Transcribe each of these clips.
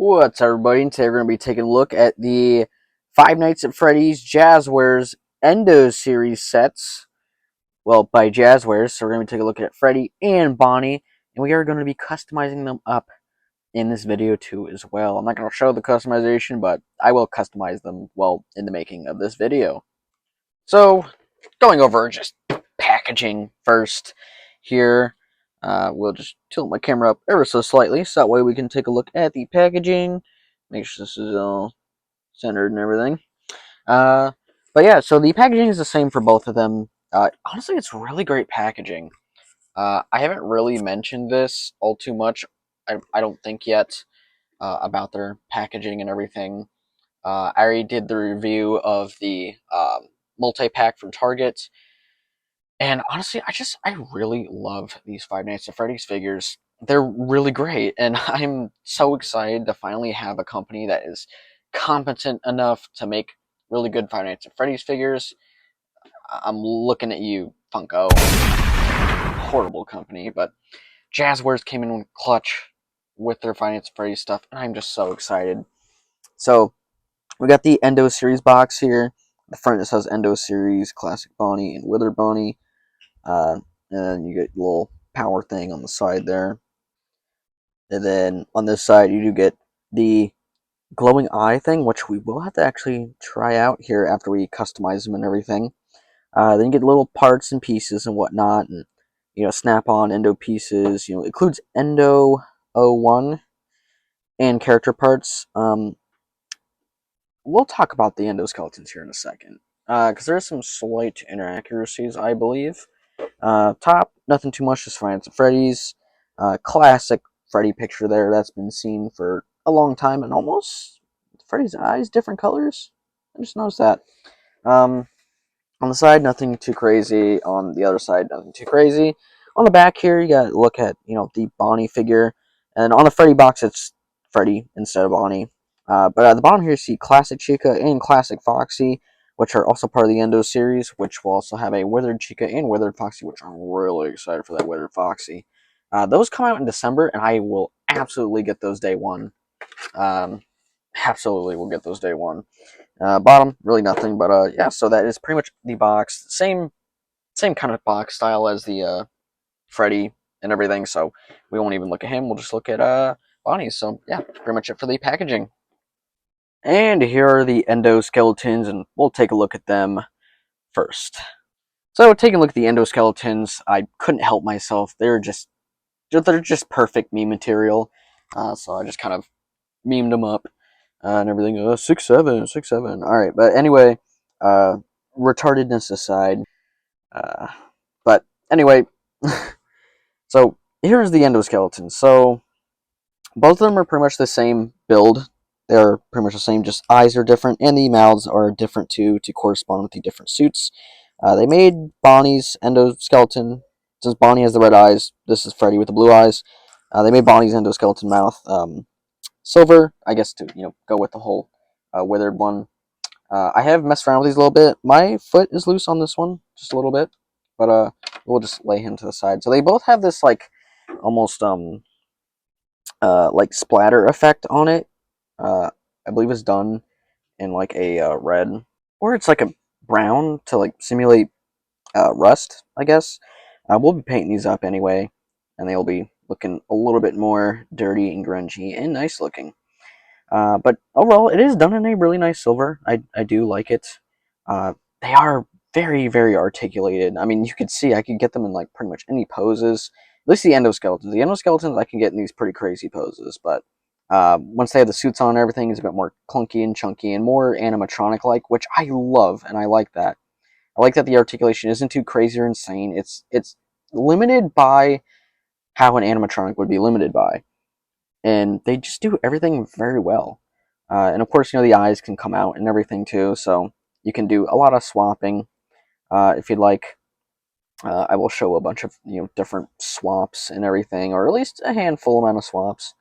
What's up, everybody? And today we're going to be taking a look at the Five Nights at Freddy's Jazwares Endo series sets. Well, by Jazwares, so we're going to be taking a look at Freddy and Bonnie, and we are going to be customizing them up in this video too as well. I'm not going to show the customization, but I will customize them, well, in the making of this video. So, going over just packaging first here. We'll just tilt my camera up ever so slightly, so that way we can take a look at the packaging. Make sure this is all centered and everything. But yeah, so the packaging is the same for both of them. Honestly, it's really great packaging. I haven't really mentioned this all too much, I don't think yet, about their packaging and everything. I already did the review of the multi-pack from Target. And honestly, I really love these Five Nights at Freddy's figures. They're really great, and I'm so excited to finally have a company that is competent enough to make really good Five Nights at Freddy's figures. I'm looking at you, Funko. Horrible company, but Jazwares came in clutch with their Five Nights at Freddy's stuff, and I'm just so excited. So, we got the Endo series box here. The front just says Endo series, Classic Bonnie, and Withered Bonnie. And then you get a little power thing on the side there. And then on this side, you do get the glowing eye thing, which we will have to actually try out here after we customize them and everything. Then you get little parts and pieces and whatnot, and snap-on endo pieces. It includes Endo 01 and character parts. We'll talk about the endoskeletons here in a second, because there are some slight inaccuracies, I believe. Top, nothing too much, just Five Nights at Freddy's. Classic Freddy picture there that's been seen for a long time, and almost Freddy's eyes, different colors. I just noticed that. On the side, nothing too crazy. On the other side, nothing too crazy. On the back here, you got to look at the Bonnie figure, and on the Freddy box, it's Freddy instead of Bonnie. But at the bottom here, you see Classic Chica and Classic Foxy, which are also part of the Endo series, which will also have a Withered Chica and Withered Foxy, which I'm really excited for that Withered Foxy. Those come out in December, and I will absolutely get those day one. Absolutely will get those day one. Bottom, really nothing, but yeah, so that is pretty much the box. Same kind of box style as the Freddy and everything, so we won't even look at him, we'll just look at Bonnie. So yeah, pretty much it for the packaging. And here are the endoskeletons, and we'll take a look at them first. So taking a look at the endoskeletons, I couldn't help myself. They're just perfect meme material. So I just kind of memed them up and everything. 6'7", 6'7". All right, but anyway, retardedness aside. But anyway, so here's the endoskeletons. So both of them are pretty much the same build. They're pretty much the same, just eyes are different, and the mouths are different too, to correspond with the different suits. They made Bonnie's endoskeleton, since Bonnie has the red eyes, this is Freddy with the blue eyes. They made Bonnie's endoskeleton mouth silver, I guess, to go with the whole withered one. I have messed around with these a little bit. My foot is loose on this one, just a little bit, but we'll just lay him to the side. So they both have this almost like splatter effect on it. I believe it's done in like a red, or it's like a brown to simulate rust, I guess. We'll be painting these up anyway, and they'll be looking a little bit more dirty and grungy and nice looking. But overall, it is done in a really nice silver. I do like it. They are very, very articulated. I mean, you could see I could get them in pretty much any poses. At least the endoskeletons. The endoskeletons I can get in these pretty crazy poses, but once they have the suits on and everything, it's a bit more clunky and chunky and more animatronic-like, which I love, and I like that. I like that the articulation isn't too crazy or insane. It's limited by how an animatronic would be limited by, and they just do everything very well. And of course, the eyes can come out and everything too, so you can do a lot of swapping if you'd like. I will show a bunch of different swaps and everything, or at least a handful amount of swaps.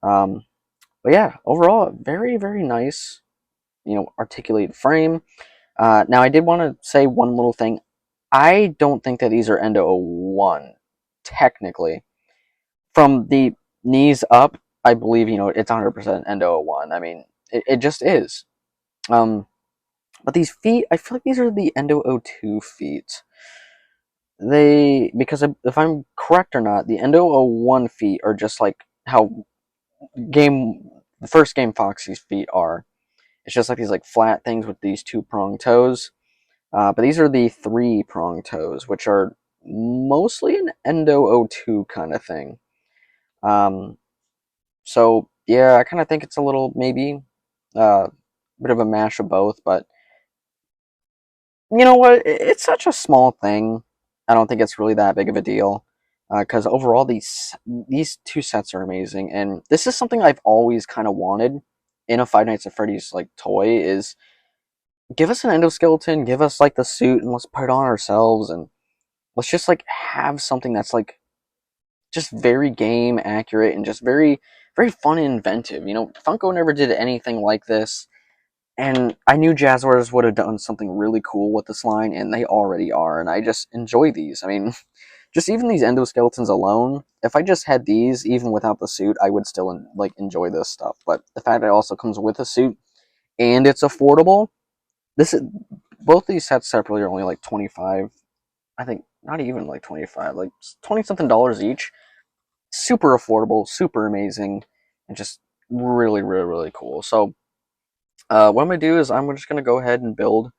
But yeah, overall, very, very nice, articulated frame. Now, I did want to say one little thing. I don't think that these are Endo 01, technically. From the knees up, I believe, it's 100% Endo 01. I mean, it just is. Um, but these feet, I feel like these are the Endo 02 feet. Because if I'm correct or not, the Endo 01 feet are just like how the first Game Foxy's feet are. It's just like these like flat things with these two prong toes. But these are the three prong toes, which are mostly an Endo 02 kind of thing. Um, so yeah, I kind of think it's a little maybe bit of a mash of both, but you know what? It's such a small thing. I don't think it's really that big of a deal. Because overall, these two sets are amazing, and this is something I've always kind of wanted in a Five Nights at Freddy's like toy. Is give us an endoskeleton, give us like the suit, and let's put it on ourselves, and let's just like have something that's like just very game accurate and just very fun and inventive. Funko never did anything like this. And I knew Jazwares would have done something really cool with this line, and they already are, and I just enjoy these. I mean, just even these endoskeletons alone, if I just had these, even without the suit, I would still enjoy this stuff. But the fact that it also comes with a suit, and it's affordable, this is, both these sets separately are only like 25, I think, not even like 25, like 20 something dollars each. Super affordable, super amazing, and just really, really, really cool. So, what I'm gonna do is I'm just gonna go ahead and build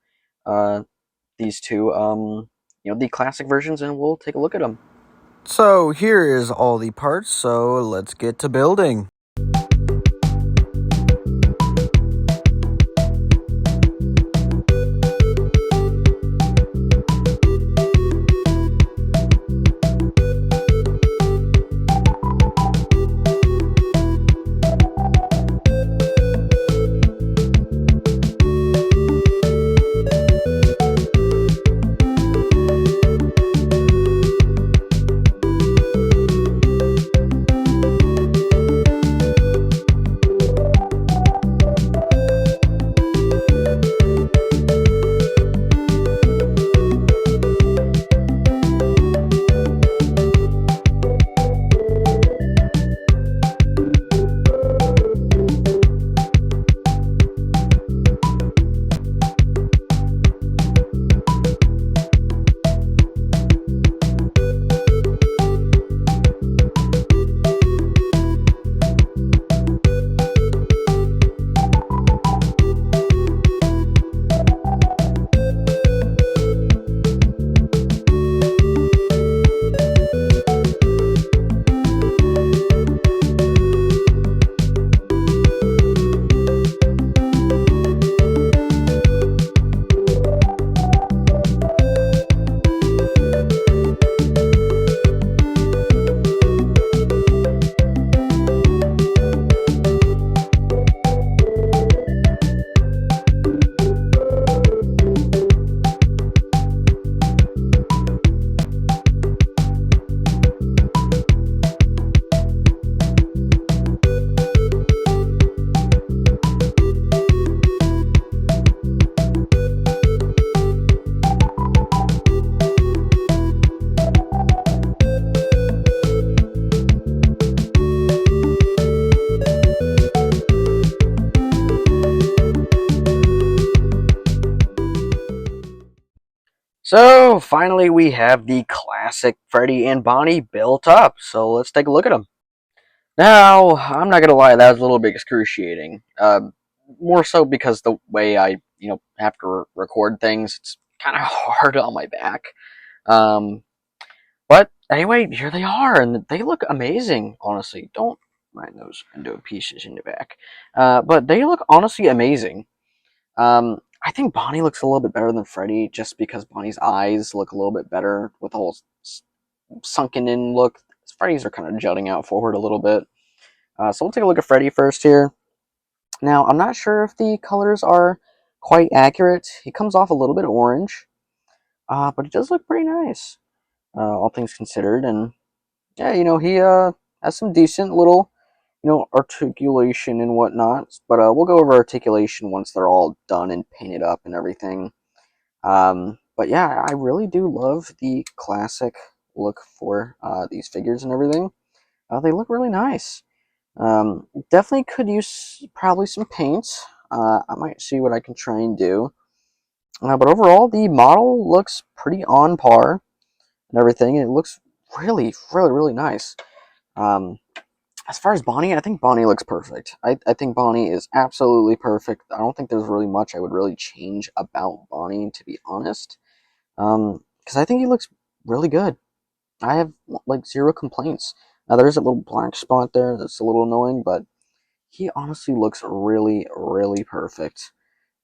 uh, these two, the classic versions, and we'll take a look at them. So here is all the parts. So let's get to building. So finally, we have the classic Freddy and Bonnie built up. So let's take a look at them. Now, I'm not gonna lie, that was a little bit excruciating. More so because the way I, have to record things, it's kind of hard on my back. Um, but anyway, here they are, and they look amazing. Honestly, don't mind those endo pieces in the back. But they look honestly amazing. I think Bonnie looks a little bit better than Freddy, just because Bonnie's eyes look a little bit better with the whole sunken in look. Freddy's are kind of jutting out forward a little bit. So we'll take a look at Freddy first here. Now, I'm not sure if the colors are quite accurate. He comes off a little bit orange, but it does look pretty nice, all things considered. And yeah, he has some decent little, articulation and whatnot. But we'll go over articulation once they're all done and painted up and everything. But yeah, I really do love the classic look for these figures and everything. They look really nice. Definitely could use probably some paint. I might see what I can try and do. But overall, the model looks pretty on par and everything. It looks really, really, really nice. Um, as far as Bonnie, I think Bonnie looks perfect. I think Bonnie is absolutely perfect. I don't think there's really much I would really change about Bonnie, to be honest. Because I think he looks really good. I have like zero complaints. Now there's a little black spot there that's a little annoying, but he honestly looks really, really perfect.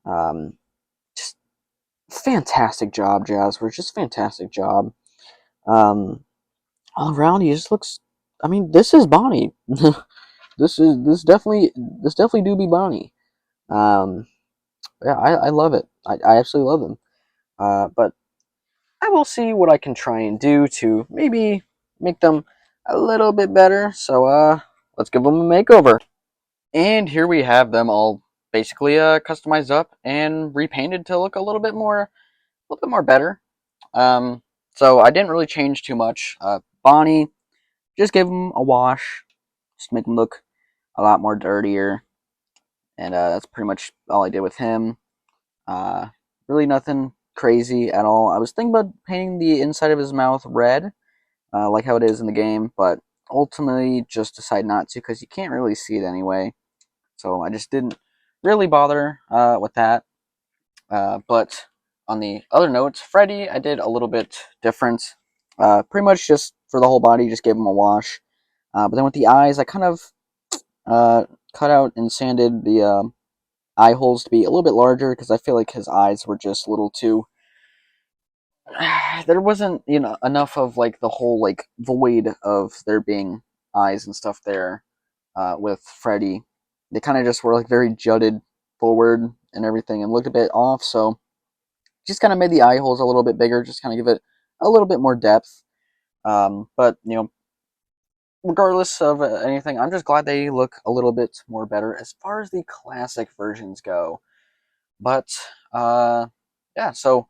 Um, just fantastic job, Jazwares. Just fantastic job. Um, all around, he just looks. I mean, this is Bonnie. this definitely do be Bonnie. Um, yeah, I love it. I absolutely love them. But I will see what I can try and do to maybe make them a little bit better. So let's give them a makeover. And here we have them all basically customized up and repainted to look a little bit more better. So I didn't really change too much. Bonnie, just gave him a wash, just to make him look a lot more dirtier, and that's pretty much all I did with him. Uh, really nothing crazy at all. I was thinking about painting the inside of his mouth red, like how it is in the game, but ultimately just decided not to because you can't really see it anyway. So I just didn't really bother with that. But on the other notes, Freddy, I did a little bit different. Pretty much just for the whole body, just gave him a wash. But then with the eyes, I kind of cut out and sanded the eye holes to be a little bit larger because I feel like his eyes were just a little too. There wasn't enough of like the whole like void of there being eyes and stuff there with Freddy. They kind of just were like very jutted forward and everything and looked a bit off. So just kind of made the eye holes a little bit bigger, just kind of give it a little bit more depth. But regardless of anything, I'm just glad they look a little bit more better as far as the classic versions go. But yeah, so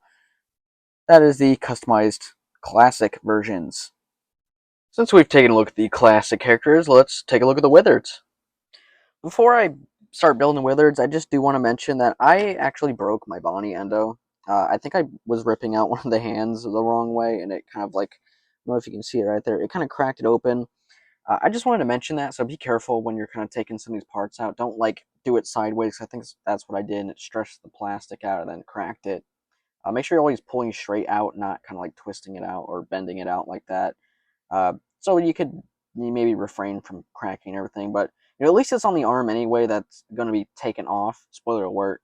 that is the customized classic versions. Since we've taken a look at the classic characters, let's take a look at the Withereds. Before I start building the Withereds, I just do want to mention that I actually broke my Bonnie endo. I think I was ripping out one of the hands the wrong way, and it kind of like, I don't know if you can see it right there, it kind of cracked it open. I just wanted to mention that, so be careful when you're kind of taking some of these parts out. Don't like do it sideways. I think that's what I did, and it stretched the plastic out and then cracked it. Make sure you're always pulling straight out, not kind of like twisting it out or bending it out like that. So you maybe refrain from cracking everything, but at least it's on the arm anyway. That's going to be taken off. Spoiler alert!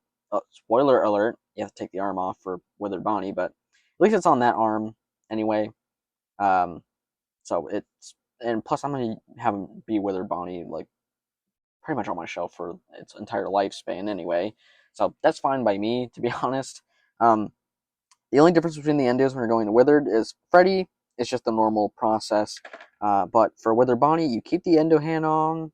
Spoiler alert! You have to take the arm off for Withered Bonnie, but at least it's on that arm anyway. So it's and plus I'm going to have him be Withered Bonnie like pretty much on my shelf for its entire lifespan anyway. So that's fine by me, to be honest. The only difference between the endos when you're going to Withered is Freddy is just the normal process. But for Withered Bonnie, you keep the endo hand on,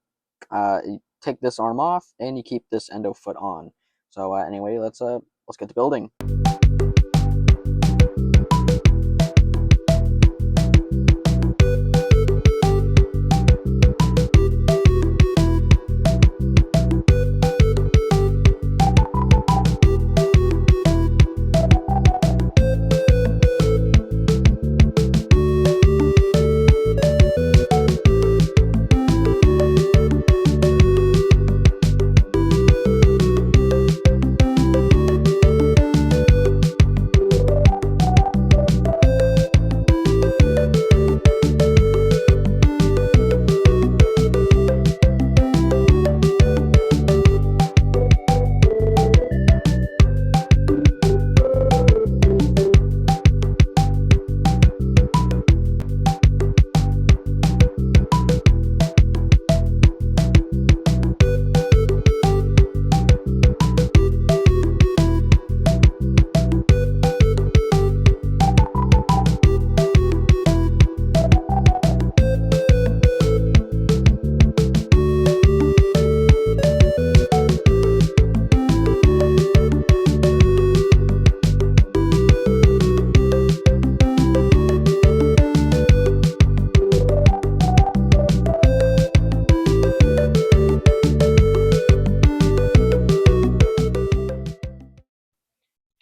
you take this arm off, and you keep this endo foot on. So anyway, let's get to building.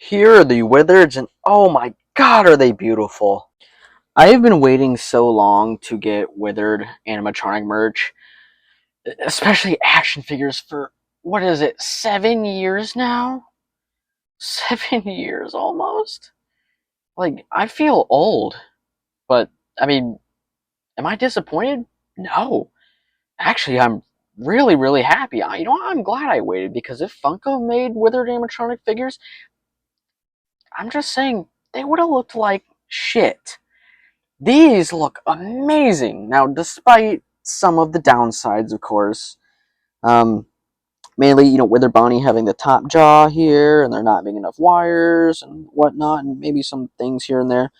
here are the Withereds, and oh my god, are they beautiful! I have been waiting so long to get Withered animatronic merch, especially action figures, for what is it, 7 years now? 7 years almost? Like, I feel old, but I mean, am I disappointed? No. Actually, I'm really, really happy. I'm glad I waited, because if Funko made Withered animatronic figures, I'm just saying, they would have looked like shit. These look amazing. Now, despite some of the downsides, of course, um, mainly, Withered Bonnie having the top jaw here, and there not being enough wires and whatnot, and maybe some things here and there,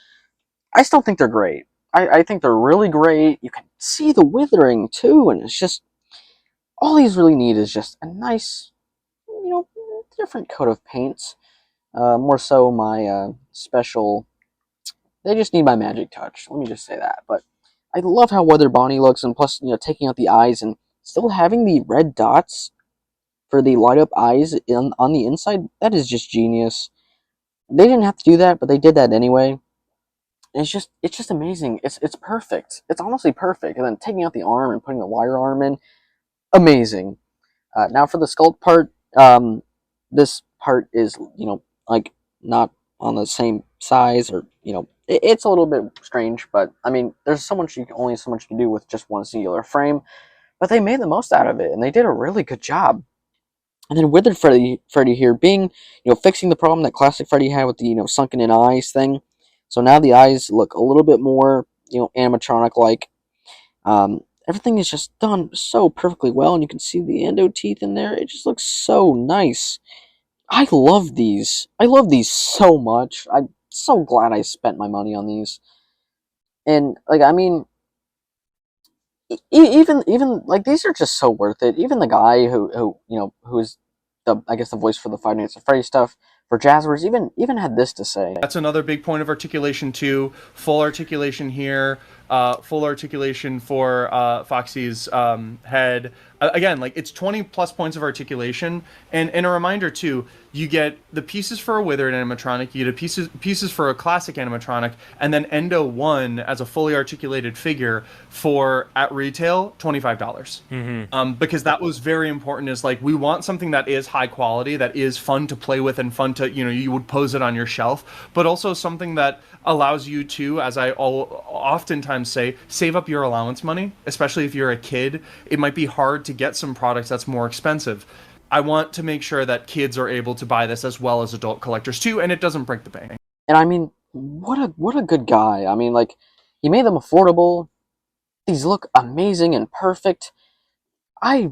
I still think they're great. I think they're really great. You can see the withering, too, and it's just, all these really need is just a nice, different coat of paint. More so my special. They just need my magic touch. Let me just say that. But I love how Withered Bonnie looks, and plus, taking out the eyes and still having the red dots for the light up eyes on the inside. That is just genius. They didn't have to do that, but they did that anyway. And it's just amazing. It's perfect. It's honestly perfect. And then taking out the arm and putting the wire arm in, amazing. Now for the sculpt part, this part is, like, not on the same size, or, it's a little bit strange, but I mean, there's only so much you can do with just one singular frame, but they made the most out of it, and they did a really good job. And then Withered Freddy here being, fixing the problem that classic Freddy had with the, sunken in eyes thing. So now the eyes look a little bit more, animatronic like. Everything is just done so perfectly well, and you can see the endo teeth in there. It just looks so nice. I love these. I love these so much. I'm so glad I spent my money on these. And, like, I mean, even like, these are just so worth it. Even the guy who is the, I guess, the voice for the Five Nights at Freddy stuff for Jazwares, even had this to say. That's another big point of articulation too. Full articulation here. Full articulation for Foxy's head. Again, like, it's 20 plus points of articulation, and a reminder too. You get the pieces for a Withered animatronic. You get pieces for a classic animatronic, and then Endo 1 as a fully articulated figure for, at retail, $25. Because that was very important. Is like, we want something that is high quality, that is fun to play with and fun to, you would pose it on your shelf, but also something that allows you to, as I oftentimes say, save up your allowance money. Especially if you're a kid, it might be hard to get some products that's more expensive. I want to make sure that kids are able to buy this as well as adult collectors too, and it doesn't break the bank. And I mean, what a good guy. I mean, like, he made them affordable. These look amazing and perfect. I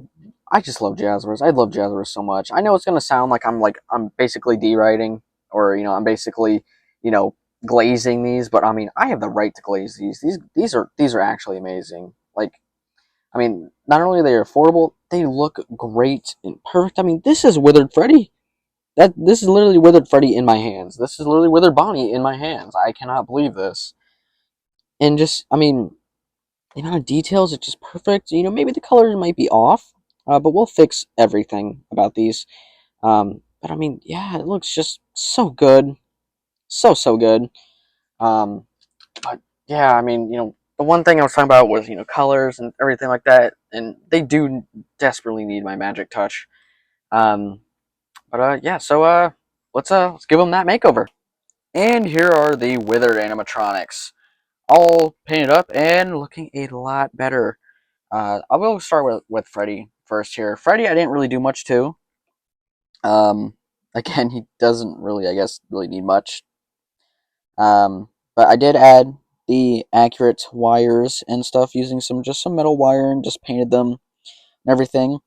I just love Jazwares. I love Jazwares so much. I know it's gonna sound like I'm basically deriding, or, I'm basically, you know glazing these, but I mean, I have the right to glaze these. These are actually amazing. Like, I mean, not only are they affordable, they look great and perfect. I mean, this is Withered Freddy. This is literally Withered Freddy in my hands. This is literally Withered Bonnie in my hands. I cannot believe this. And just, I mean, the amount of details, it's just perfect. Maybe the colors might be off, but we'll fix everything about these. But I mean, yeah, it looks just so good. So good. Um, but yeah, I mean, the one thing I was talking about was, colors and everything like that, and they do desperately need my magic touch. Um, but yeah, so let's give them that makeover. And here are the Withered animatronics, all painted up and looking a lot better. I will start with Freddy first here. Freddy, I didn't really do much to. Um, Again, he doesn't really, I guess, really need much. But I did add the accurate wires and stuff using some metal wire, and just painted them and everything.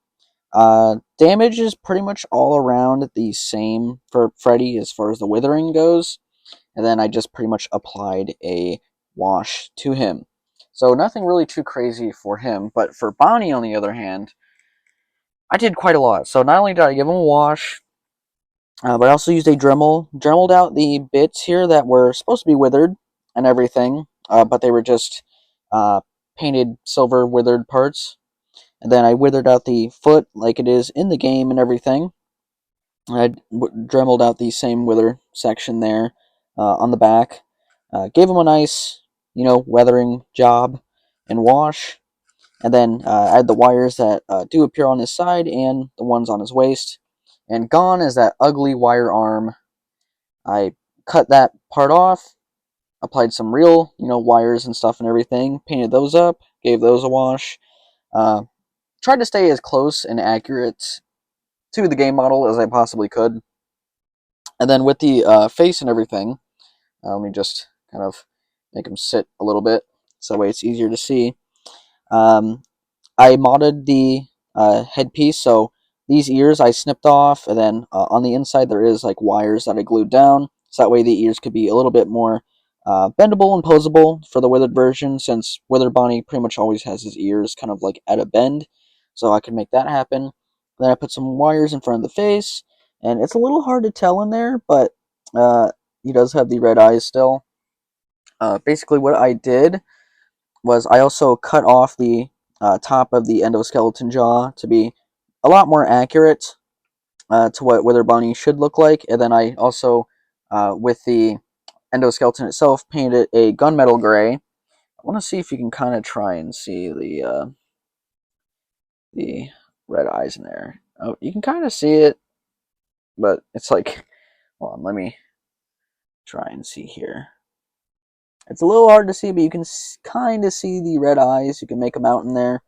Damage is pretty much all around the same for Freddy as far as the withering goes, and then I just pretty much applied a wash to him. So nothing really too crazy for him, but for Bonnie, on the other hand, I did quite a lot. So not only did I give him a wash, but I also used a Dremel, dremeled out the bits here that were supposed to be withered and everything, but they were just painted silver withered parts. And then I withered out the foot like it is in the game and everything. I dremeled out the same wither section there on the back. Gave them a nice, weathering job and wash. And then I had the wires that do appear on his side and the ones on his waist. And gone is that ugly wire arm. I cut that part off, applied some real, wires and stuff and everything, painted those up, gave those a wash. Uh, Tried to stay as close and accurate to the game model as I possibly could. And then with the face and everything, let me just kind of make him sit a little bit so that way it's easier to see. Um, I modded the headpiece, so these ears I snipped off, and then on the inside there is like wires that I glued down, so that way the ears could be a little bit more bendable and posable for the Withered version, since Withered Bonnie pretty much always has his ears kind of like at a bend, so I can make that happen. Then I put some wires in front of the face, and it's a little hard to tell in there, but he does have the red eyes still. Basically, what I did was I also cut off the top of the endoskeleton jaw to be a lot more accurate to what Wither Bonnie should look like, and then I also, with the endoskeleton itself, painted it a gunmetal gray. I want to see if you can kind of try and see the red eyes in there. Oh, you can kind of see it, but it's like, hold on, let me try and see here. It's a little hard to see, but you can kind of see the red eyes. You can make them out in there.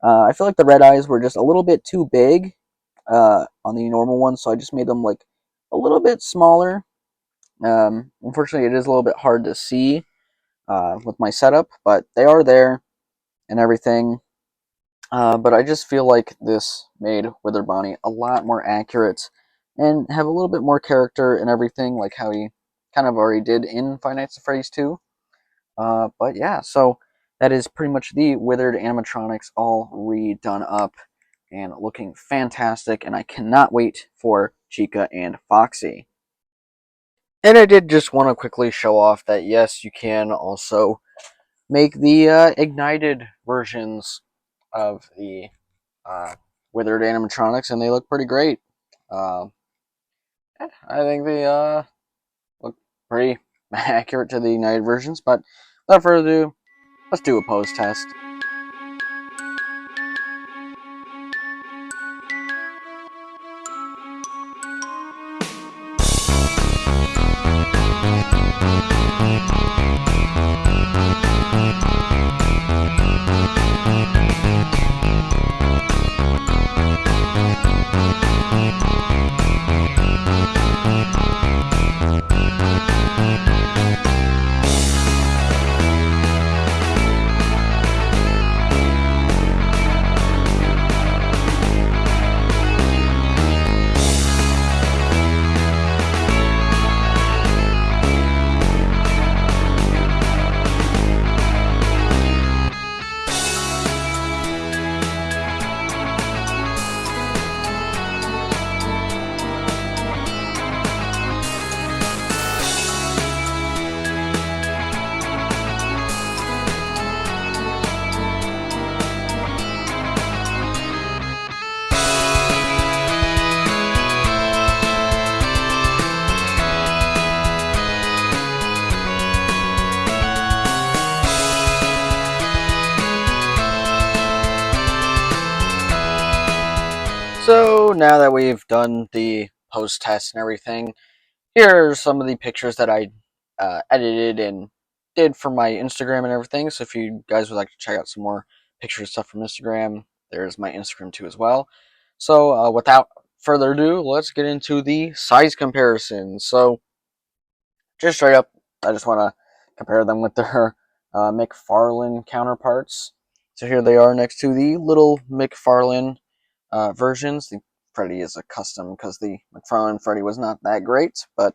I feel like the red eyes were just a little bit too big on the normal one, so I just made them like a little bit smaller. Unfortunately, it is a little bit hard to see with my setup, but they are there and everything. But I just feel like this made Wither Bonnie a lot more accurate and have a little bit more character and everything, like how he kind of already did in Five Nights at Freddy's 2. But yeah, so that is pretty much the Withered animatronics all redone up and looking fantastic, and I cannot wait for Chica and Foxy. And I did just want to quickly show off that yes, you can also make the ignited versions of the uh, Withered animatronics, and they look pretty great. Uh, I think they look pretty accurate to the ignited versions, but without further ado, let's do a pose test. So now that we've done the post test and everything, here are some of the pictures that I edited and did for my Instagram and everything. So if you guys would like to check out some more pictures stuff from Instagram, there's my Instagram too as well. So without further ado, let's get into the size comparison. So just straight up, I just want to compare them with their McFarlane counterparts. So here they are next to the little McFarlane versions. The Freddy is a custom because the McFarlane Freddy was not that great, but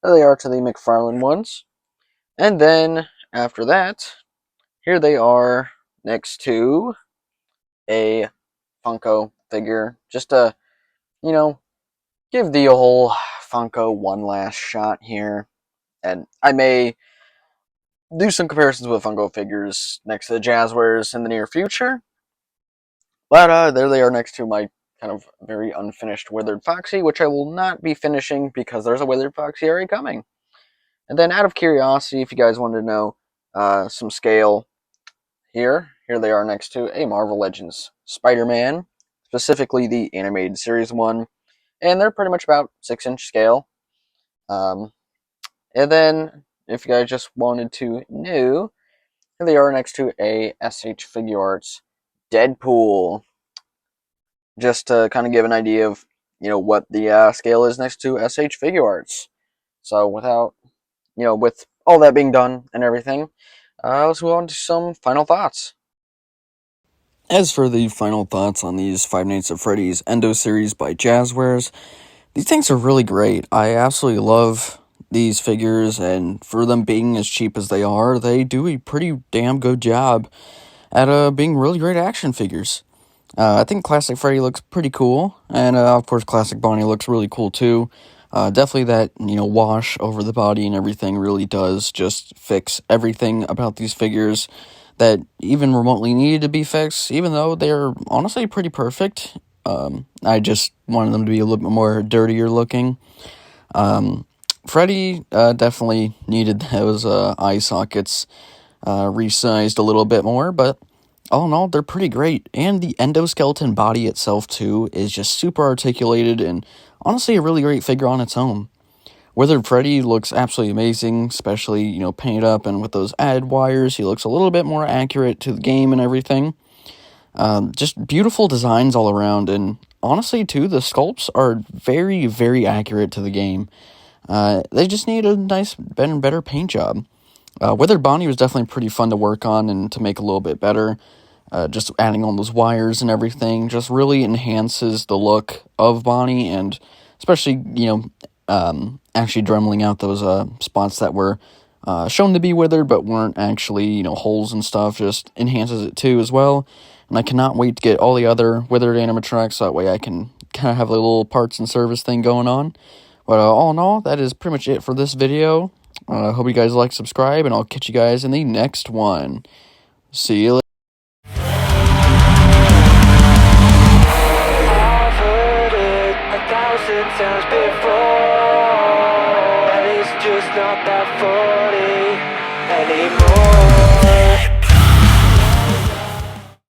there they are to the McFarlane ones. And then after that, here they are next to a Funko figure, just to, you know, give the whole Funko one last shot here. And I may do some comparisons with Funko figures next to the Jazwares in the near future. But there they are next to my kind of very unfinished Withered Foxy, which I will not be finishing because there's a Withered Foxy already coming. And then out of curiosity, if you guys wanted to know some scale, here they are next to a Marvel Legends Spider-Man, specifically the animated series one, and they're pretty much about 6-inch scale. And then, if you guys just wanted to know, here they are next to a SH Figure Arts Deadpool, just to kind of give an idea of what the scale is next to SH Figure Arts. So with all that being done and everything, let's move on to some final thoughts. As for the final thoughts on these Five Nights at Freddy's Endo series by Jazwares, these things are really great. I absolutely love these figures, and for them being as cheap as they are, they do a pretty damn good job at being really great action figures. I think Classic Freddy looks pretty cool, and of course Classic Bonnie looks really cool too. Definitely that, wash over the body and everything really does just fix everything about these figures that even remotely needed to be fixed, even though they're honestly pretty perfect. I just wanted them to be a little bit more dirtier looking. Freddy definitely needed those eye sockets resized a little bit more, but all in all, they're pretty great. And the endoskeleton body itself, too, is just super articulated and honestly a really great figure on its own. Withered Freddy looks absolutely amazing, especially, painted up and with those added wires. He looks a little bit more accurate to the game and everything. Just beautiful designs all around, and honestly, too, the sculpts are very, very accurate to the game. They just need a nice, better paint job. Withered Bonnie was definitely pretty fun to work on and to make a little bit better. Just adding on those wires and everything just really enhances the look of Bonnie, and especially, actually dremeling out those spots that were shown to be withered but weren't actually, holes and stuff, just enhances it too as well. And I cannot wait to get all the other withered animatronics, so that way I can kind of have a little parts and service thing going on. But all in all, that is pretty much it for this video. Hope you guys like, subscribe, and I'll catch you guys in the next one. See you later.